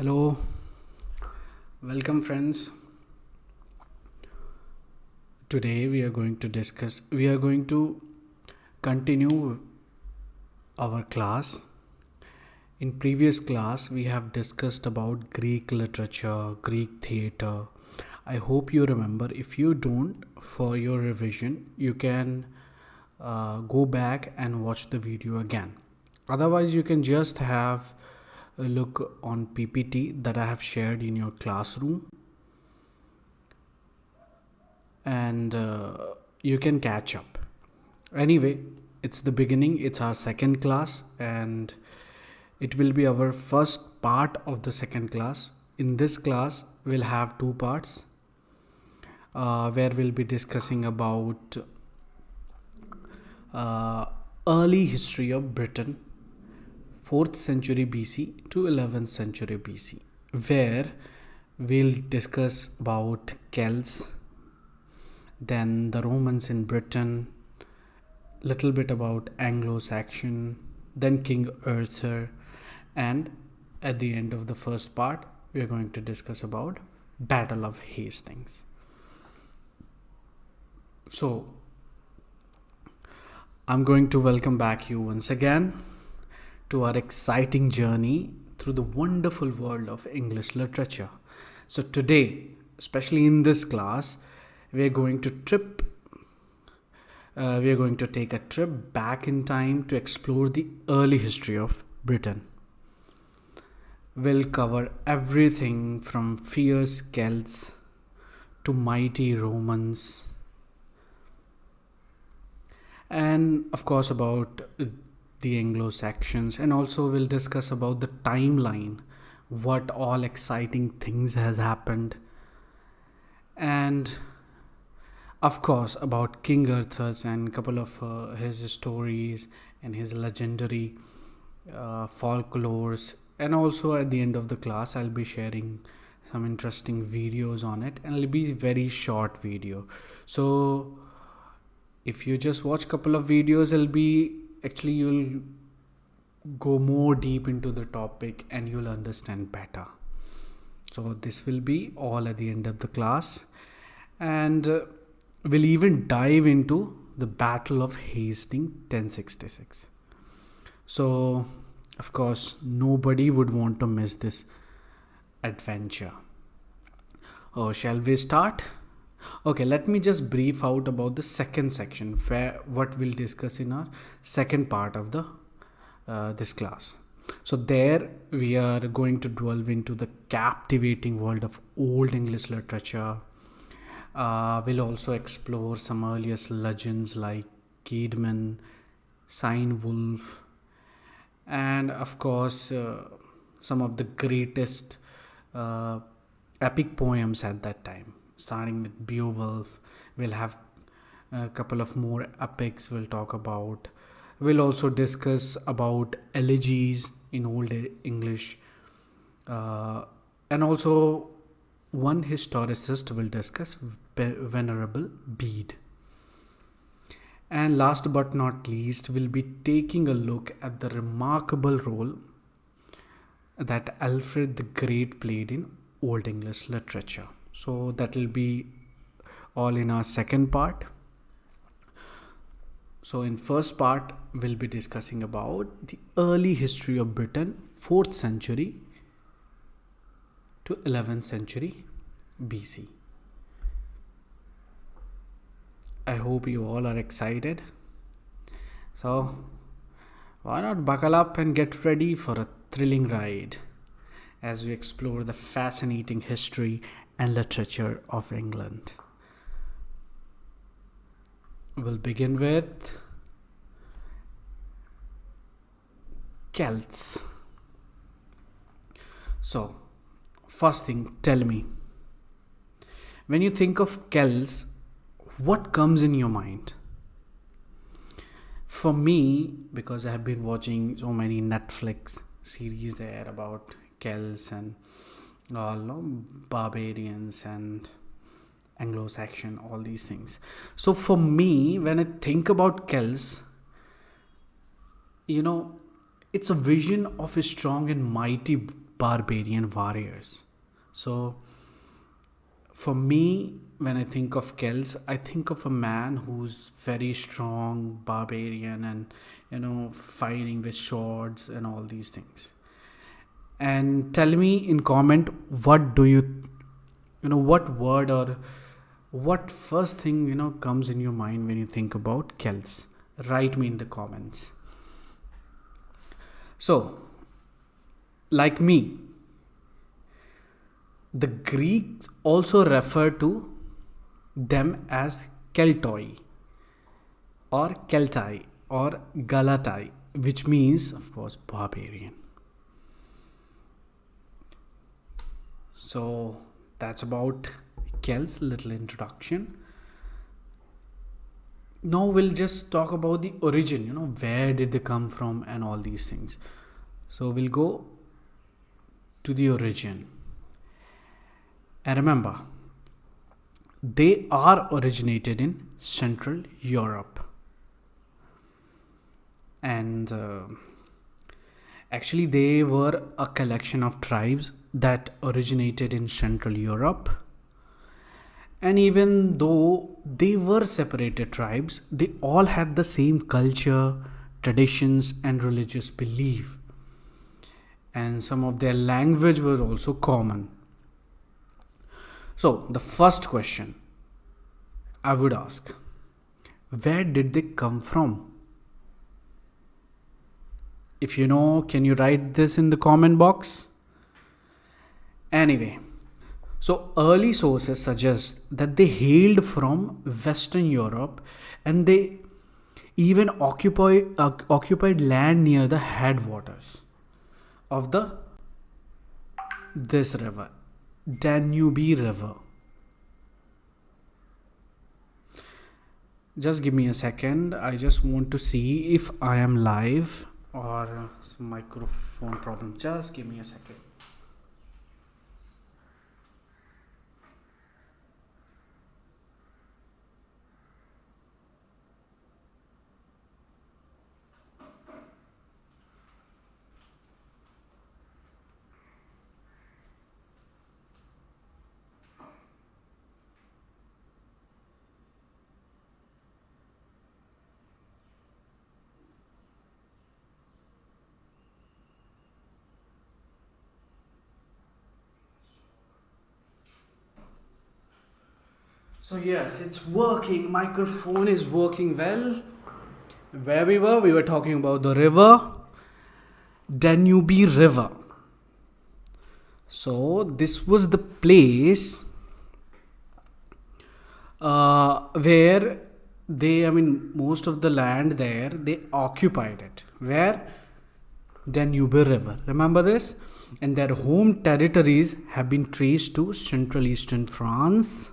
Hello, welcome friends. Today we are going to continue our class. In previous class we have discussed about Greek literature, Greek theater. I hope you remember. If you don't, for your revision, you can go back and watch the video again. Otherwise, you can just have a look on PPT that I have shared in your classroom, and you can catch up. Anyway, it's the beginning, it's our second class, and it will be our first part of the second class. In this class, we'll have two parts where we'll be discussing about early history of Britain, 4th century BC to 11th century BC, where we'll discuss about Celts, then the Romans in Britain, little bit about Anglo Saxon, then King Arthur, and at the end of the first part we are going to discuss about Battle of Hastings. So I'm going to welcome back you once again to our exciting journey through the wonderful world of English literature. So today, especially in this class, we are going to take a trip back in time to explore the early history of Britain. We'll cover everything from fierce Celts to mighty Romans, and of course about the Anglo Saxons, and also we'll discuss about the timeline, what all exciting things has happened, and of course about King Arthur's and couple of his stories and his legendary folklores. And also at the end of the class I'll be sharing some interesting videos on it, and it'll be very short video. So if you just watch couple of videos, you'll go more deep into the topic and you'll understand better. So this will be all at the end of the class, and we'll even dive into the Battle of Hastings 1066. So of course nobody would want to miss this adventure. Oh, shall we start? Okay, let me just brief out about the second section, what we'll discuss in our second part of the this class. So there we are going to delve into the captivating world of Old English literature. We'll also explore some earliest legends like Caedmon, Cynewulf, and of course some of the greatest epic poems at that time, starting with Beowulf. We'll have a couple of more epics we'll talk about. We'll also discuss about elegies in Old English, and also one historicist will discuss Venerable Bede. And last but not least, we'll be taking a look at the remarkable role that Alfred the Great played in Old English literature. So that will be all in our second part. So in first part, we'll be discussing about the early history of Britain, 4th century to 11th century BC. I hope you all are excited. So why not buckle up and get ready for a thrilling ride as we explore the fascinating history and literature of England. We'll begin with Celts. So first thing, tell me, when you think of Celts, what comes in your mind? For me, because I have been watching so many Netflix series there about Celts and all barbarians and Anglo Saxon, all these things. So for me, when I think about Celts, it's a vision of a strong and mighty barbarian warriors. So for me, when I think of Celts, I think of a man who's very strong, barbarian, and fighting with swords and all these things. And tell me in comment, what do what word or what first thing comes in your mind when you think about Celts? Write me in the comments. So, like me, the Greeks also refer to them as Keltoi or Keltai or Galatai, which means, of course, barbarian. So that's about Celts, little introduction. Now we'll just talk about the origin, where did they come from and all these things. So we'll go to the origin. And remember, they are originated in Central Europe. And actually they were a collection of tribes that originated in Central Europe. And even though they were separated tribes, they all had the same culture, traditions, and religious belief. And some of their language was also common. So the first question I would ask, where did they come from? If you know, can you write this in the comment box? Anyway, so early sources suggest that they hailed from Western Europe, and they even occupied land near the headwaters of this river, Danube River. Just give me a second. I just want to see if I am live or some microphone problem. Just give me a second. So yes, it's working. Microphone is working well. Where we were talking about the river, Danube River. So this was the place where most of the land there, they occupied it. Where? Danube River. Remember this? And their home territories have been traced to Central Eastern France,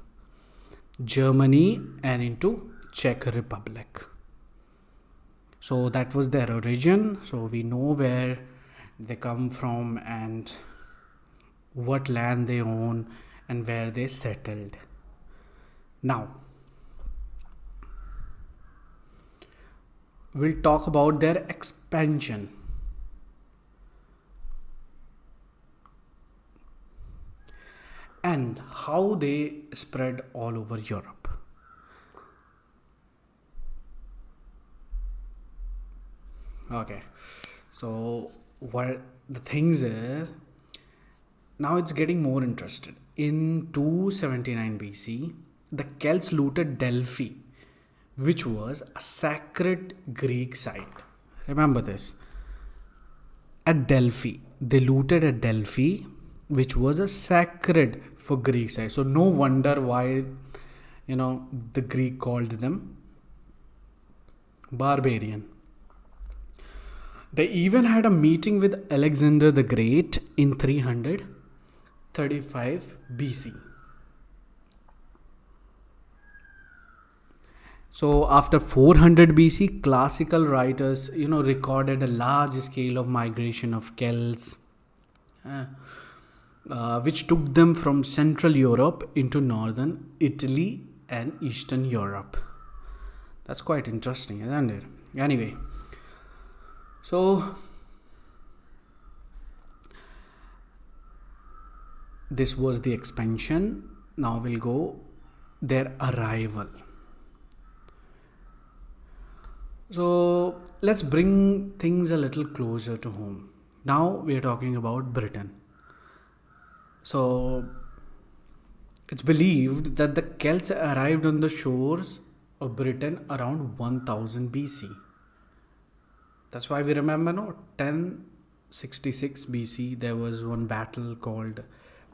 Germany, and into Czech Republic. So that was their origin. So we know where they come from and what land they own and where they settled. Now we'll talk about their expansion. And how they spread all over Europe. Okay, so what the things is, now it's getting more interested. In 279 BC, the Celts looted Delphi, which was a sacred Greek site. Remember this. At Delphi, they looted at Delphi, which was a sacred for Greek side. So no wonder why, the Greek called them barbarian. They even had a meeting with Alexander the Great in 335 BC. So after 400 BC, classical writers, recorded a large scale of migration of Celts, which took them from Central Europe into northern Italy and Eastern Europe. That's quite interesting, isn't it? Anyway, so This was the expansion. Now we'll go their arrival. So let's bring things a little closer to home. Now we are talking about Britain. So it's believed that the Celts arrived on the shores of Britain around 1000 BC. That's why we remember, no, 1066 BC there was one battle called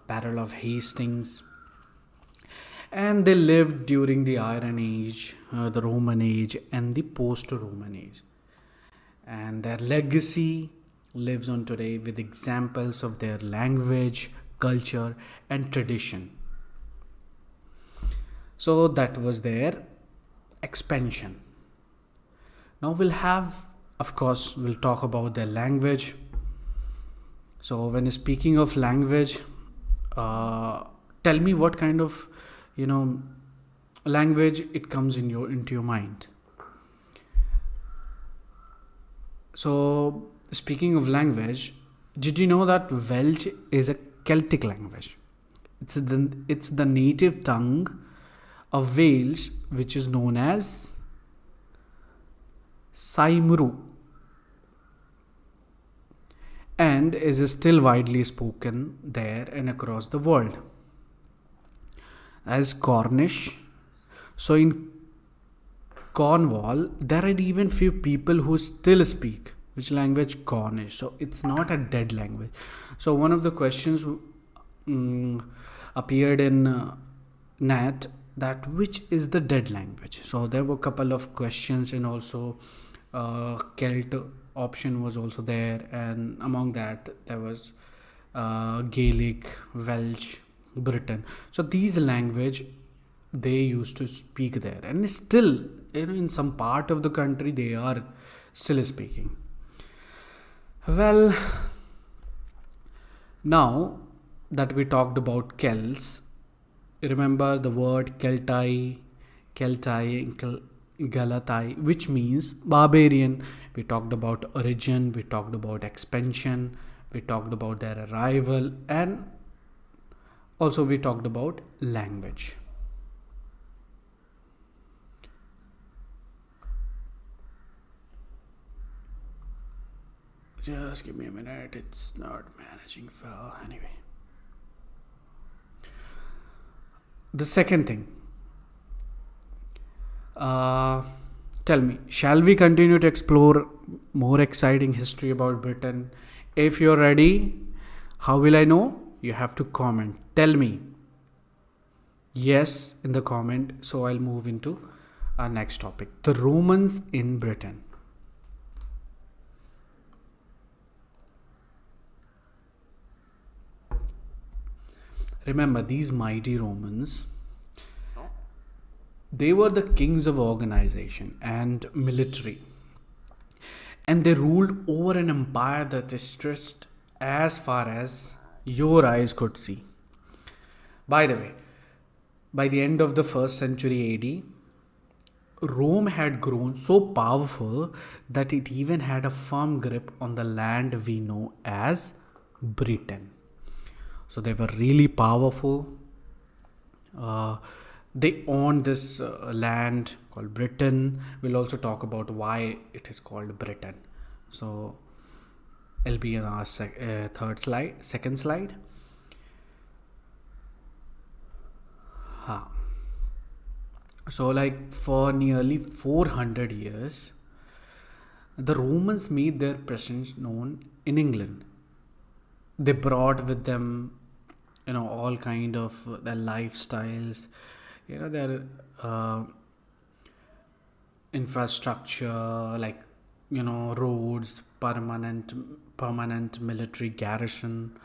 Battle of Hastings, and they lived during the Iron Age, the Roman Age, and the post-Roman Age. And their legacy lives on today with examples of their language, culture, and tradition. So that was their expansion. Now we'll talk about their language. So when speaking of language, tell me what kind of language it comes into your mind. So speaking of language, did you know that Welsh is a Celtic language? It's the native tongue of Wales, which is known as Saimru, and is still widely spoken there and across the world. As Cornish. So in Cornwall, there are even few people who still speak which language? Cornish. So it's not a dead language. So one of the questions appeared in NAT, that which is the dead language. So there were a couple of questions, and also Celt option was also there, and among that there was Gaelic, Welsh, Britain. So these language they used to speak there, and still in some part of the country they are still speaking. Well, now that we talked about Celts, remember the word Keltai, Galatai, which means barbarian. We talked about origin, we talked about expansion, we talked about their arrival, and also we talked about language. Just give me a minute, it's not managing well. Anyway, the second thing, tell me, shall we continue to explore more exciting history about Britain? If you're ready, how will I know? You have to comment. Tell me yes in the comment, so I'll move into our next topic, the Romans in Britain. Remember, these mighty Romans, they were the kings of organization and military, and they ruled over an empire that stretched as far as your eyes could see. By the way, by the end of the 1st century AD, Rome had grown so powerful that it even had a firm grip on the land we know as Britain. So they were really powerful. They owned this land called Britain. We'll also talk about why it is called Britain. So it'll be in our second slide. So like for nearly 400 years, the Romans made their presence known in England. They brought with them all kind of their lifestyles, their infrastructure, like roads, permanent military garrison,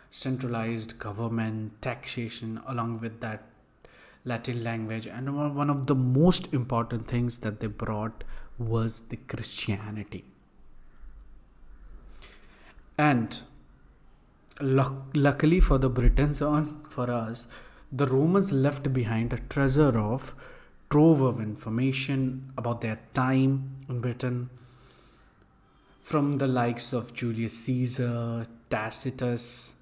centralized government, taxation, along with that Latin language. And one of the most important things that they brought was the Christianity. And luckily for the Britons and for us, the Romans left behind a treasure of trove of information about their time in Britain, from the likes of Julius Caesar, Tacitus,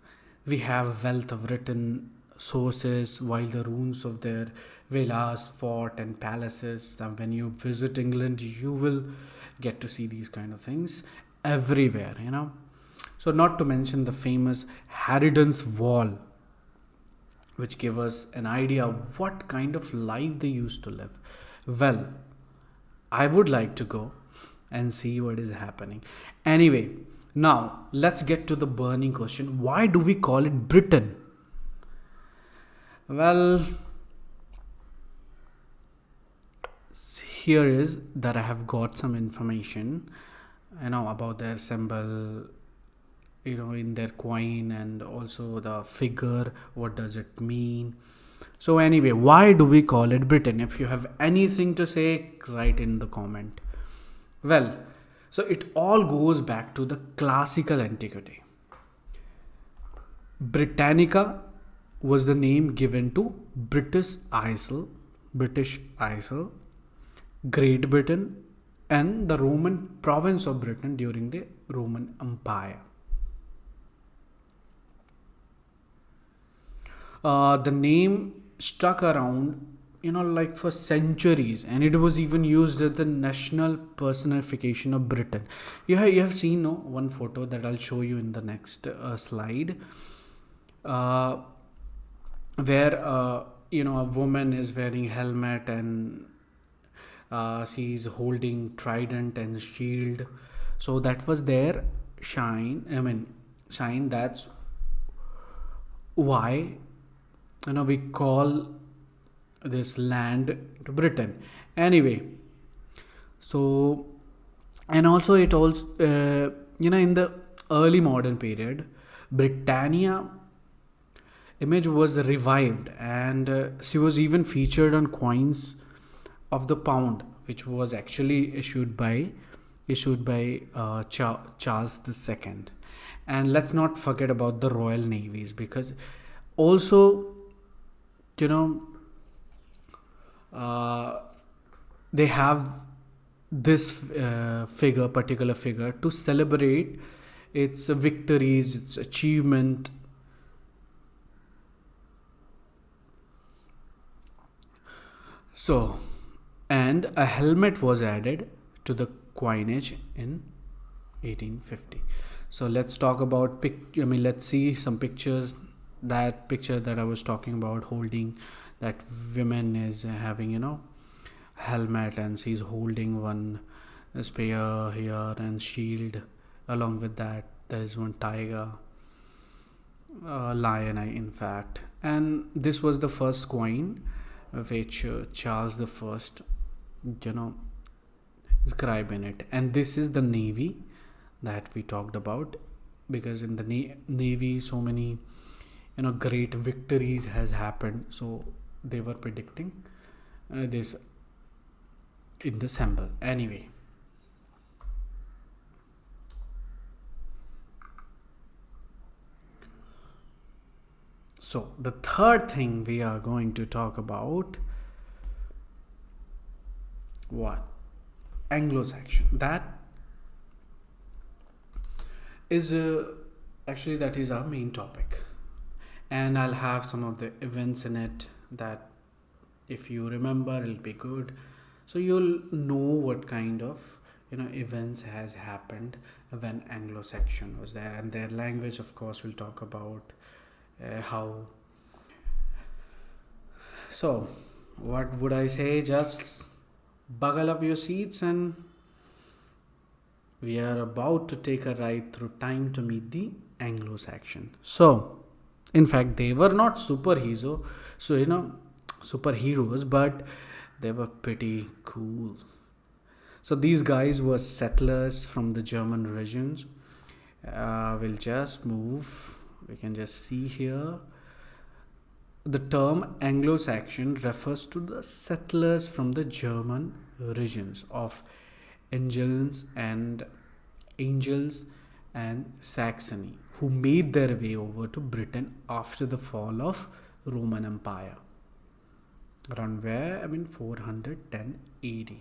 We have wealth of written sources, while the ruins of their villas, fort, and palaces. When you visit England, you will get to see these kind of things everywhere, So, not to mention the famous Harridan's Wall, which give us an idea of what kind of life they used to live. Well, I would like to go and see what is happening. Anyway, now let's get to the burning question. Why do we call it Britain? Well, here is that I have got some information, about their symbol, in their coin, and also the figure. What does it mean? So anyway, why do we call it Britain? If you have anything to say, write in the comment. Well, so it all goes back to the classical antiquity. Britannica was the name given to British Isle, Great Britain, and the Roman province of Britain during the Roman Empire. The name stuck around, like for centuries, and it was even used as the national personification of Britain. You have seen one photo that I'll show you in the next slide, where a woman is wearing helmet, and she's holding trident and shield. So that was their sign. That's why we call this land to Britain. Anyway, so, and also it also in the early modern period, Britannia image was revived, and she was even featured on coins of the pound, which was actually issued by Charles II. And let's not forget about the Royal Navies, because also they have this particular figure to celebrate its victories, its achievement. So, and a helmet was added to the coinage in 1850. So let's talk about let's see some pictures. That picture that I was talking about, holding that woman is having helmet, and she's holding one spear here and shield. Along with that, there is one tiger, lion, in fact. And this was the first coin which Charles the First scribe in it. And this is the navy that we talked about, because in the navy so many great victories has happened, so they were predicting this in the symbol. Anyway, so the third thing we are going to talk about, what? Anglo Saxon. That is actually that is our main topic, and I'll have some of the events in it that, if you remember, it'll be good. So you'll know what kind of events has happened when Anglo Saxon was there, and their language, of course, we'll talk about how. So what would I say? Just buckle up your seats, and we are about to take a ride through time to meet the Anglo Saxon. So in fact, they were not superheroes, but they were pretty cool. So these guys were settlers from the German regions. We'll just move. We can just see here. The term Anglo-Saxon refers to the settlers from the German regions of Angles and Saxony, who made their way over to Britain after the fall of Roman Empire, around 410 AD.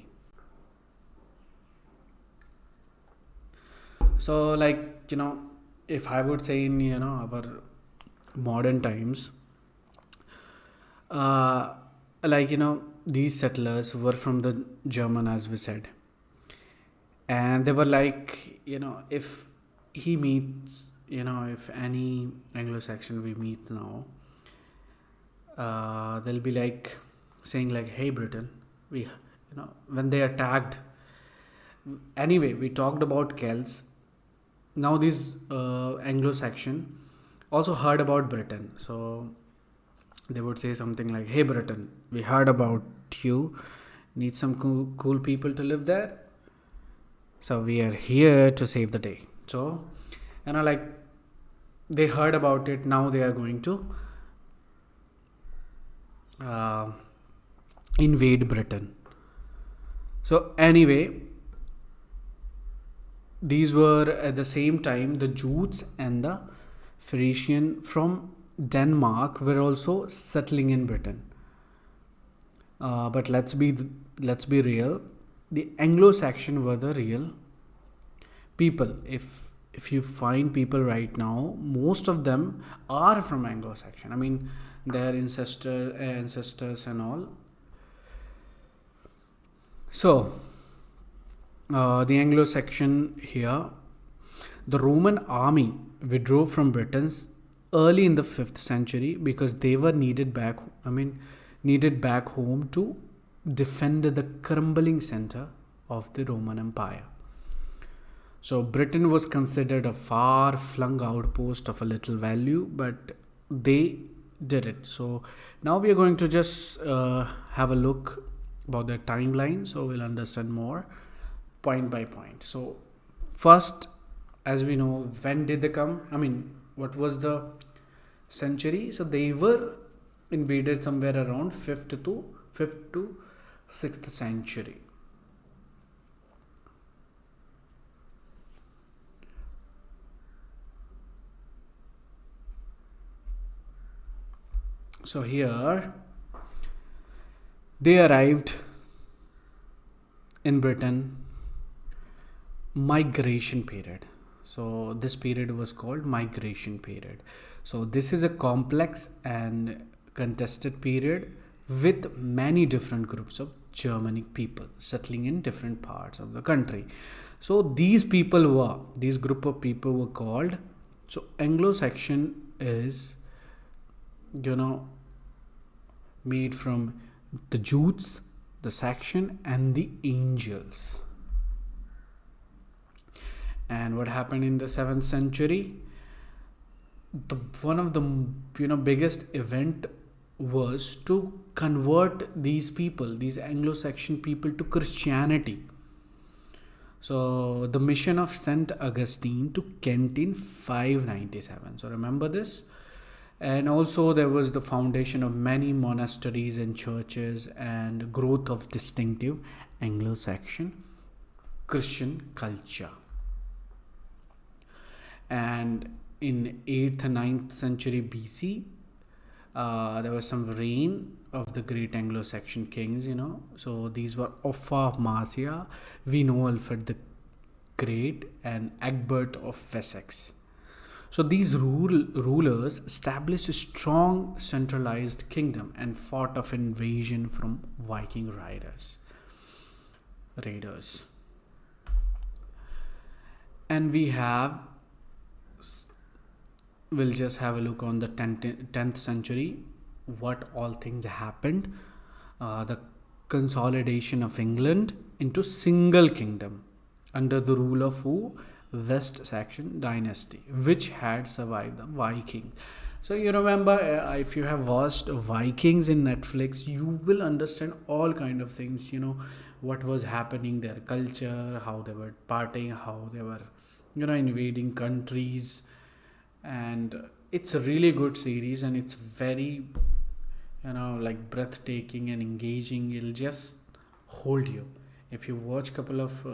So if I would say in our modern times, uh, these settlers were from the German, as we said, and they were like, if he meets, if any Anglo-Saxon we meet now, they'll be like saying like, "Hey, Britain," when they attacked. Anyway, we talked about Celts. Now these Anglo-Saxon also heard about Britain, so they would say something like, "Hey, Britain, we heard about you. Need some cool people to live there. So we are here to save the day." So, like they heard about it. Now they are going to invade Britain. So anyway, these were at the same time the Jutes and the Frisian from Denmark were also settling in Britain. But let's be real. The Anglo-Saxon were the real people. If you find people right now, most of them are from Anglo-Saxon. I mean, their ancestors and all. So, the Anglo-Saxon here, the Roman army withdrew from Britain early in the 5th century because they were needed back home to defend the crumbling center of the Roman Empire. So Britain was considered a far-flung outpost of a little value, but they did it. So now we are going to just have a look about their timeline, so we'll understand more point by point. So first, as we know, when did they come? I mean, what was the century? So they were invaded somewhere around 5th to 6th century. So here they arrived in Britain, migration period. So this period was called migration period. So this is a complex and contested period with many different groups of Germanic people settling in different parts of the country. So these group of people were called, so Anglo-Saxon is, made from the Jutes, the Saxon and the Angels. And what happened in the 7th century? One of the biggest event was to convert these Anglo-Saxon people to Christianity. So the mission of St. Augustine to Kent in 597. So remember this. And also there was the foundation of many monasteries and churches and growth of distinctive Anglo-Saxon Christian culture. And in 8th and 9th century BC, there was some reign of the great Anglo-Saxon kings, So these were Offa of Marcia, we know Alfred the Great, and Egbert of Wessex. So these rulers established a strong centralized kingdom and fought off invasion from Viking raiders. And we'll just have a look on the 10th century, what all things happened. The consolidation of England into single kingdom under the rule of who? West Saxon dynasty, which had survived the Vikings. So you remember, if you have watched Vikings in Netflix, you will understand all kind of things, what was happening, their culture, how they were partying, how they were, invading countries. And it's a really good series, and it's very, breathtaking and engaging. It'll just hold you. If you watch a couple of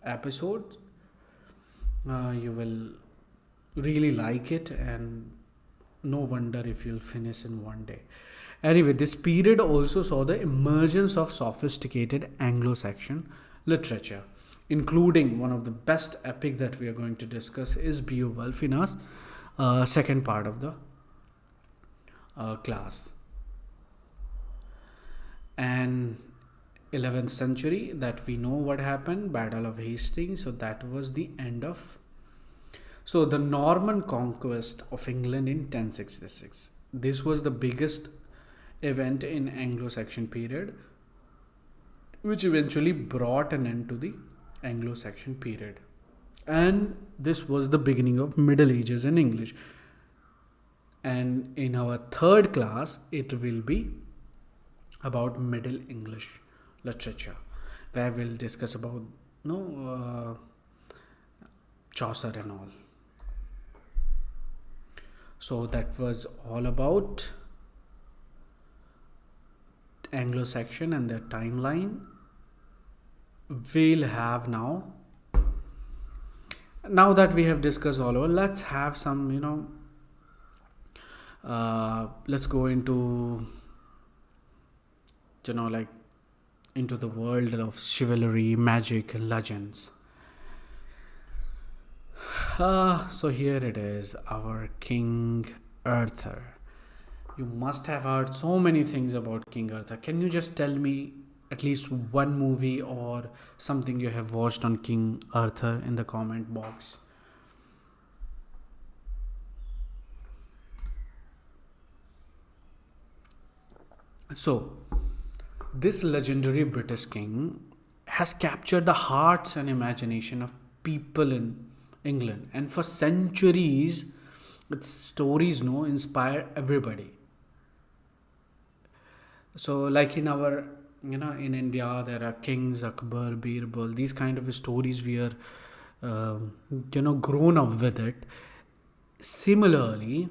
episodes, you will really like it, and no wonder if you'll finish in one day. Anyway, this period also saw the emergence of sophisticated Anglo-Saxon literature, including one of the best epic that we are going to discuss is Beowulf in our second part of the class. And 11th century, that we know what happened, Battle of Hastings. So that was the end of, so the Norman conquest of England in 1066. This was the biggest event in Anglo Saxon period, which eventually brought an end to the Anglo Saxon period. And this was the beginning of Middle Ages in English. And in our third class, it will be about Middle English literature, where we'll discuss about Chaucer and all. So that was all about Anglo-Saxon and their timeline. We'll have now that we have discussed all over, let's have some, let's go into, like into the world of chivalry, magic, and legends. So here it is, our King Arthur. You must have heard so many things about King Arthur. Can you just tell me at least one movie or something you have watched on King Arthur in the comment box? So, this legendary British king has captured the hearts and imagination of people in England, and for centuries, its stories inspire everybody. So, like in our, in India, there are kings, Akbar, Birbal, these kind of stories we are, grown up with it. Similarly,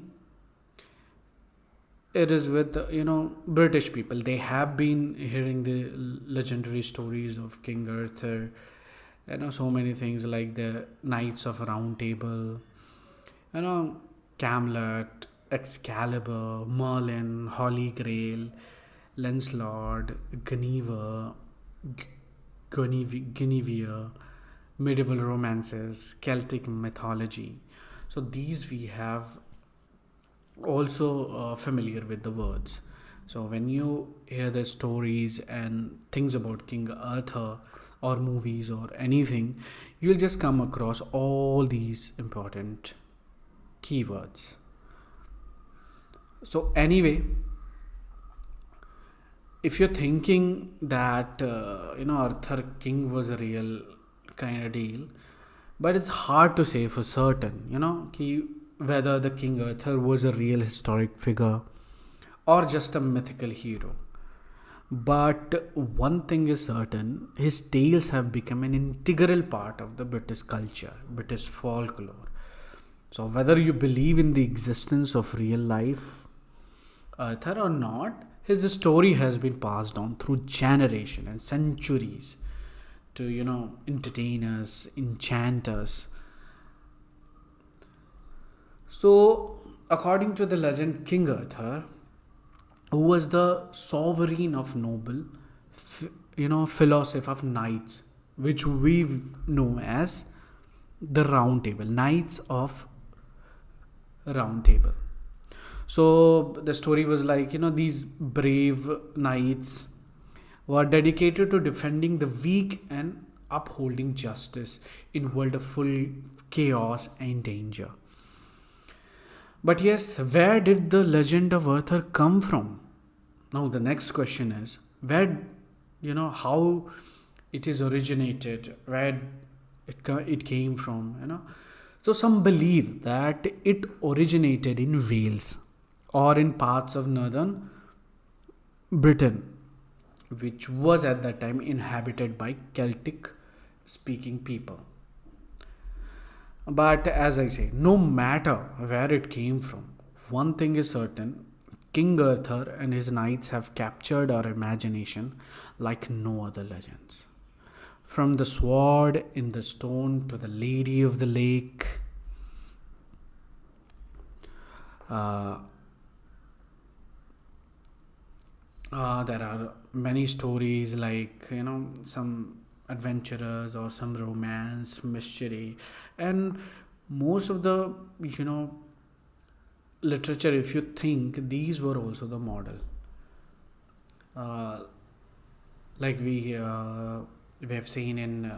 it is with British people. They have been hearing the legendary stories of King Arthur, so many things like the Knights of Round Table, Camlet, Excalibur, Merlin, Holy Grail, Lancelot, Guinevere, medieval romances, Celtic mythology. So these we have also familiar with the words. So when you hear the stories and things about King Arthur or movies or anything, you'll just come across all these important keywords. So anyway, if you're thinking that Arthur King was a real kind of deal, but it's hard to say for certain, whether the King Arthur was a real historic figure or just a mythical hero. But one thing is certain, his tales have become an integral part of the British culture, British folklore. So whether you believe in the existence of real life Arthur or not, his story has been passed on through generation and centuries to entertain us, enchant us. So according to the legend, King Arthur, who was the sovereign of noble, philosophy of knights, which we know as the Round Table, Knights of Round Table. So the story was like, these brave knights were dedicated to defending the weak and upholding justice in a world of full chaos and danger. But yes, where did the legend of Arthur come from? Now the next question is, where, how it is originated, where it came from, So some believe that it originated in Wales or in parts of northern Britain, which was at that time inhabited by Celtic speaking people. But as I say, no matter where it came from, one thing is certain, King Arthur and his knights have captured our imagination like no other legends. From the sword in the stone to the Lady of the Lake, there are many stories like, some adventurers or some romance, mystery, and most of the, literature, if you think, these were also the model. Like we have seen in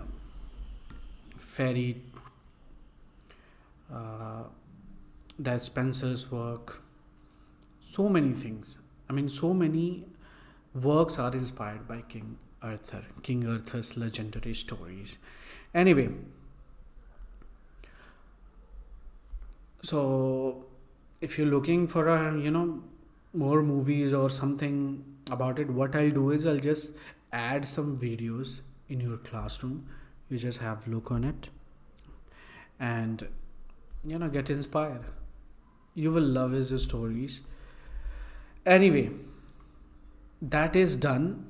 fairy, that Spencer's work, so many things. I mean, so many works are inspired by King Arthur's legendary stories. Anyway, so if you're looking for more movies or something about it, what I'll do is I'll just add some videos in your classroom. You just have a look on it and get inspired. You will love his stories. Anyway, that is done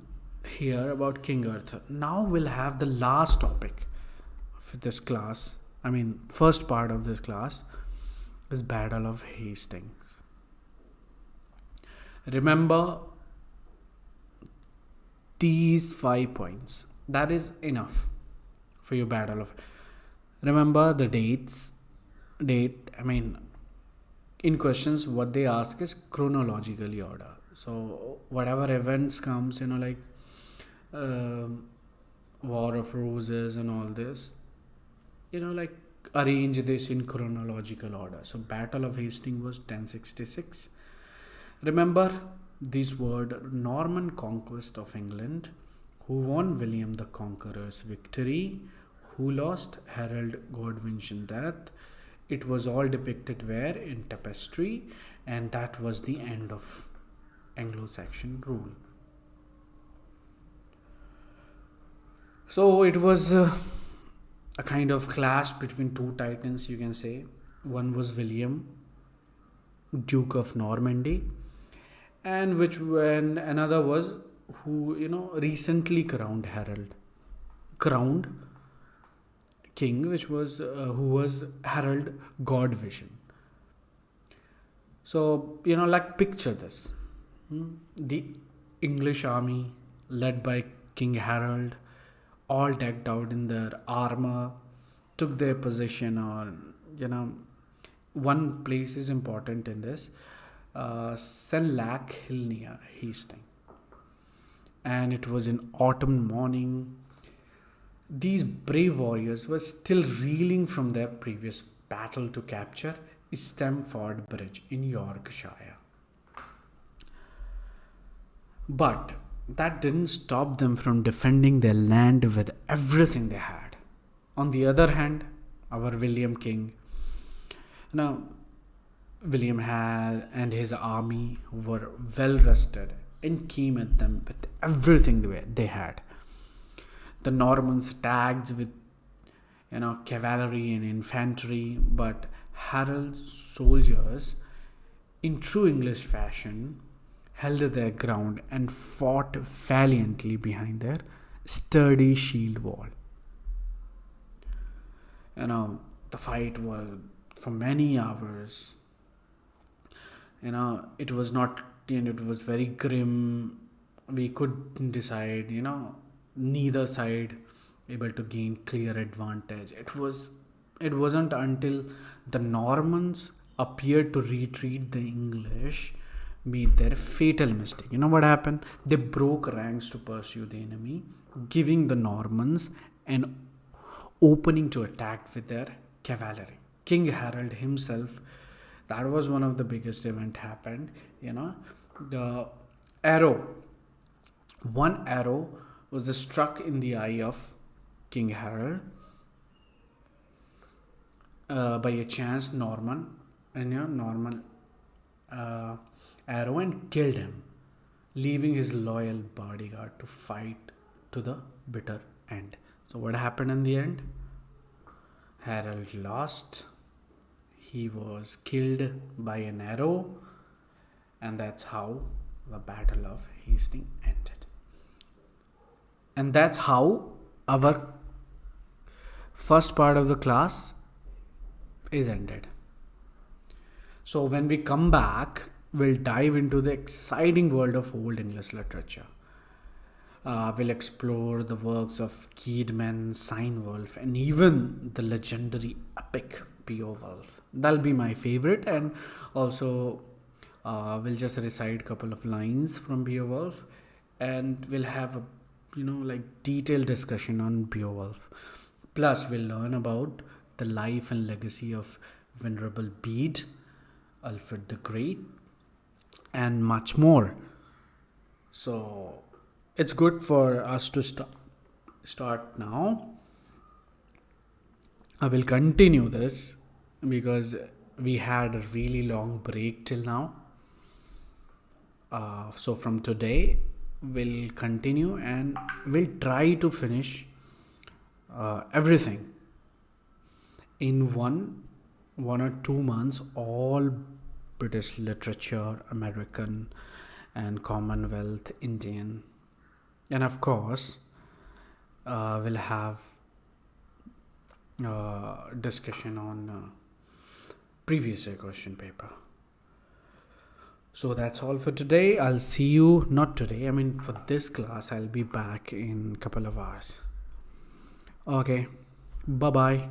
here about King Arthur. Now we'll have the last topic of this class. I mean, first part of this class is Battle of Hastings. Remember these 5 points. That is enough for your battle of. Remember the date. I mean, in questions, what they ask is chronologically order. So whatever events comes, like War of Roses and all this, like arrange this in chronological order. So Battle of Hastings was 1066. Remember this word, Norman conquest of England. Who won? William the Conqueror's victory. Who lost? Harold Godwin's death. It was all depicted where? In tapestry, and that was the end of Anglo Saxon rule. So it was a kind of clash between two titans, you can say. One was William, Duke of Normandy, and when another was who recently crowned king, which was who was Harold Godwin. So picture this: the English army led by King Harold, all decked out in their armor, took their position on one place is important in this, Senlac Hill near Hastings, and it was in autumn morning. These brave warriors were still reeling from their previous battle to capture Stamford Bridge in Yorkshire. But that didn't stop them from defending their land with everything they had. On the other hand, our William King, William had and his army were well rested and came at them with everything they had. The Normans attacked with cavalry and infantry, but Harold's soldiers, in true English fashion, held their ground and fought valiantly behind their sturdy shield wall. The fight was for many hours. It was not, it was very grim. We couldn't decide, neither side able to gain clear advantage. It wasn't until the Normans appeared to retreat the English made their fatal mistake. What happened? They broke ranks to pursue the enemy, giving the Normans an opening to attack with their cavalry. King Harold himself, that was one of the biggest event happened. The arrow, one arrow was struck in the eye of King Harold by a chance Norman arrow and killed him, leaving his loyal bodyguard to fight to the bitter end. So what happened in the end? Harold lost. He was killed by an arrow, and that's how the Battle of Hastings ended. And that's how our first part of the class is ended. So when we come back, we'll dive into the exciting world of Old English literature. We'll explore the works of Caedmon, Cynewulf, and even the legendary epic Beowulf. That'll be my favorite, and also we'll just recite a couple of lines from Beowulf, and we'll have a detailed discussion on Beowulf. Plus, we'll learn about the life and legacy of Venerable Bede, Alfred the Great, and much more. So it's good for us to start now. I will continue this because we had a really long break till now. So from today, we'll continue and we'll try to finish everything in one or 2 months. All British literature, American and Commonwealth, Indian, and of course we'll have discussion on previous year question paper. So that's all for today. I'll see you, not today, for this class I'll be back in a couple of hours. Okay, bye bye.